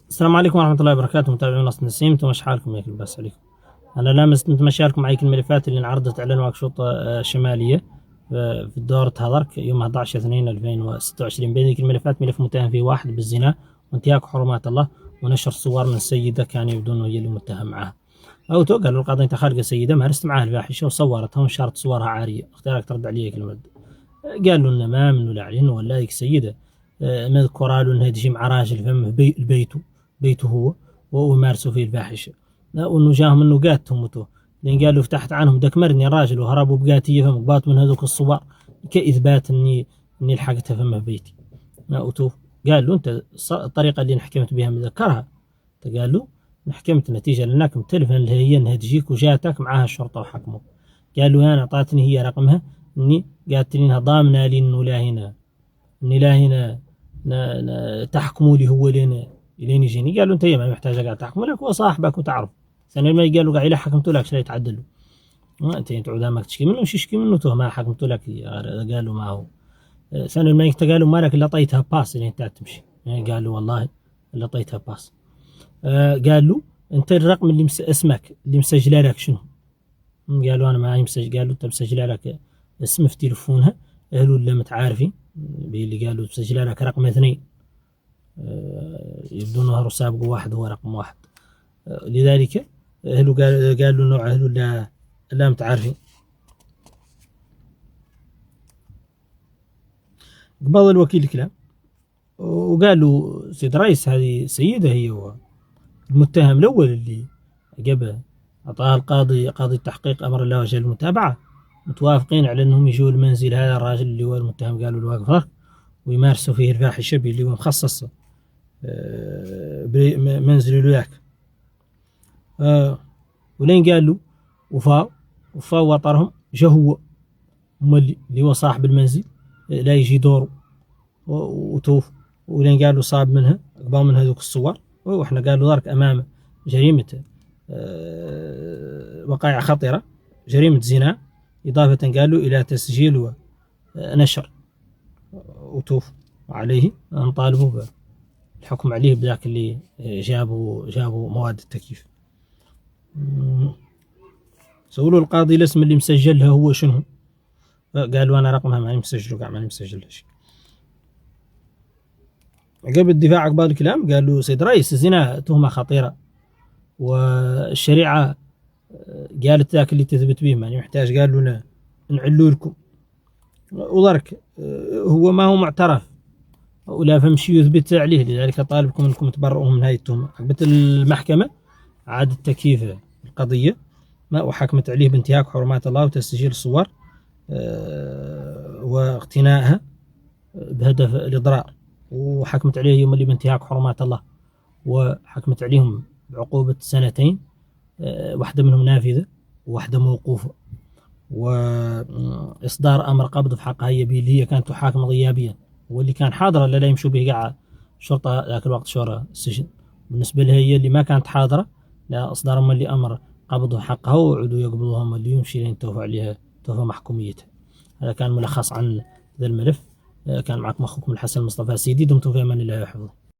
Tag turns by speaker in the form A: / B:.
A: السلام عليكم ورحمة الله وبركاته. متابعين نص نسيم، انتم ايش حالكم؟ ياك لباس عليكم. انا لامس نتمشى لكم معي الملفات اللي انعرضت على نواكشوط شمالية في الدورة هذرك يوم 11/2/2026. بين ذيك الملفات ملف متهم فيه واحد بالزنا وانتهاك حرمات الله ونشر صور من سيدة كان يبدو انه هي اللي متهم معها. او تو قالوا القاضي انت خارقة سيدة مارست معها الفاحشة وصورتها ونشرت صورها عارية، اختارك ترد عليه كلمة. قالوا لنا ما منه لاعلين ولا هيك سيدة مذكورة له انها تجي مع راجل فم بيته هو ويمارسوا فيه الفاحشة، وانه جاهم انه قاتهم وتو، لان قالوا فتحت عنهم دكمرني الراجل وهربوا بقاتية فم قبات من هذوك الصور كإثبات اني لحقتها فم في بيتي. وتو قال له انت الطريقة اللي نحكمت بها مذكرها، قال له نحكمت نتيجة لانك متلفن اللي هي انها تجيك وجاتك معاها الشرطة وحكموا. قال له انا اعطتني هي رقمها اني قالت لي انها ضامنه لي انه لا هنا اني لا هنا تحكموا لي هو لين يجيني. قالوا انت ما محتاجه قاعد تحكم لك هو صاحبك وتعرف سنه ما قالوا قاعد حكمت لك شيء يتعدلوا انت تعود امك تشكي منه مش يشكي منه تو ما حكمت لك. قالوا ما هو سنه ما قالوا مالك الا طيتها باس اللي انت تمشي. قالوا والله الا طيتها باس. قالوا انت الرقم اللي اسمك اللي مسجله لك شنو؟ قالوا انا معي مسجل. قالوا انت مسجله لك اسم في تلفونها اهله اللي متعارفين اللي قالوا مسجله لك رقم 2 يبدو انه سابق واحد هو رقم 1 لذلك اهله قالوا نوع اهله لا متعارفين. قبض الوكيل الكلام وقالوا سيد رئيس هذه سيدة هي المتهم الأول اللي قبل أعطاها قاضي التحقيق أمر الله وجل المتابعة متوافقين على أنهم يجوا المنزل هذا الراجل اللي هو المتهم قالوا الواقف ويمارسوا فيه الفاحشة اللي هو مخصص منزل الولاك. ولين قالوا وفاء وطرهم جا هو اللي هو صاحب المنزل لا يجي دوره وتوف. ولين قالوا صاب منها قبل من هذوك الصور واحنا قالوا ذلك امام جريمة وقائع خطيرة جريمة زنا إضافة قالوا إلى تسجيل ونشر وتوف عليه نطالبوا بالحكم عليه بذاك اللي جابوا مواد التكييف. سألوا القاضي الاسم اللي مسجلها هو شنو؟ قالوا أنا رقمها ماني مسجله قاع ماني مسجلها شيء. قبل الدفاع عقبال الكلام قالوا سيد رئيس الزنا تهمة خطيرة والشريعة قالت ذاك اللي تثبت به ماني محتاج. قالوا نعلو لكم وضرك هو ما هو معترف ولا فمشي يثبت عليه، لذلك طالبكم انكم تبرؤوا من هذه التهمة. حكمت المحكمة عاد تكييف القضية ما وحكمت عليه بانتهاك حرمات الله وتسجيل الصور واقتنائها بهدف الإضرار، وحكمت عليه يوم اللي بانتهاك حرمات الله وحكمت عليهم بعقوبة 2 واحدة منهم نافذة وواحدة موقوفة وإصدار أمر قبض في حقها هي اللي هي كانت تحاكم غيابيا واللي كان حاضرة لا يمشوا به قاعد شرطة ذاك الوقت شورى السجن. بالنسبة لها هي اللي ما كانت حاضرة لا إصدار هم اللي أمر قبضوا حقها وعدوا يقبضوها هم اللي يمشي لين توفى عليها توفى محكوميتها. هذا كان ملخص عن ذا الملف. كان معكم أخوكم الحسن مصطفى سيدي، دمتم في أمان الله وحفظه.